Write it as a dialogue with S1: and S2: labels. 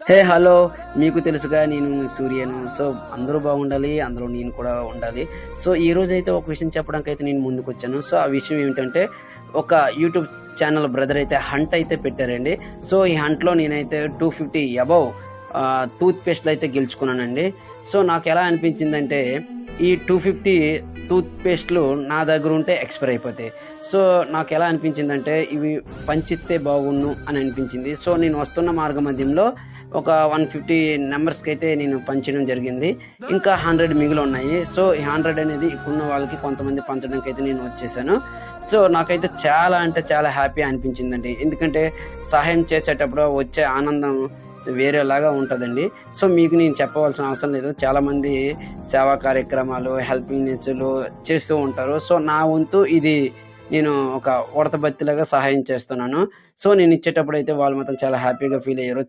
S1: Hello! మీకు తెలుసుగా నేను సూర్యను. సో, అందరూ బాగుండాలి. అందులో నేను కూడా ఉండాలి. సో, ఈరోజైతే ఒక విషయం చెప్పడానికైతే నేను ముందుకొచ్చాను. సో, ఆ విషయం ఏమిటంటే, ఒక యూట్యూబ్ ఛానల్ బ్రదర్ అయితే హంట్ అయితే పెట్టారండి. సో, ఈ హంట్‌లో నేనైతే 250 అబోవ్ టూత్ పేస్ట్‌లయితే గెలుచుకున్నానండి. సో, నాకెలా అనిపించిందంటే, ఈ 250 టూత్ పేస్ట్‌లు నా దగ్గరుంటే ఎక్స్‌పైర్ అయిపోతాయి. సో, నాకెలా అనిపించిందంటే, ఇవి పంచితే బాగున్ను అని అనిపించింది. సో, నేను వస్తున్న మార్గ మధ్యంలో ఒక 150 నంబర్స్‌కైతే నేను పంచడం జరిగింది. ఇంకా 100 మిగిలున్నాయి. సో, ఈ 100 అనేది ఇప్పుడున్న వాళ్ళకి కొంతమంది పంచడానికైతే నేను వచ్చేసాను. సో, నాకైతే చాలా అంటే చాలా హ్యాపీ అనిపించిందండి. ఎందుకంటే సహాయం చేసేటప్పుడు వచ్చే ఆనందం వేరేలాగా ఉంటదండి. సో, మీకు నేను చెప్పవలసిన అవసరం లేదు. చాలామంది సేవా కార్యక్రమాలు, హెల్పింగ్ నేచర్‌లు చేస్తూ ఉంటారు. సో, నా వంతు ఇది నేను ఒక ఉడత భక్తిలాగా సహాయం చేస్తున్నాను. సో, నేనిచ్చేటప్పుడైతే వాళ్ళు మాత్రం చాలా హ్యాపీగా ఫీల్ అయ్యారు.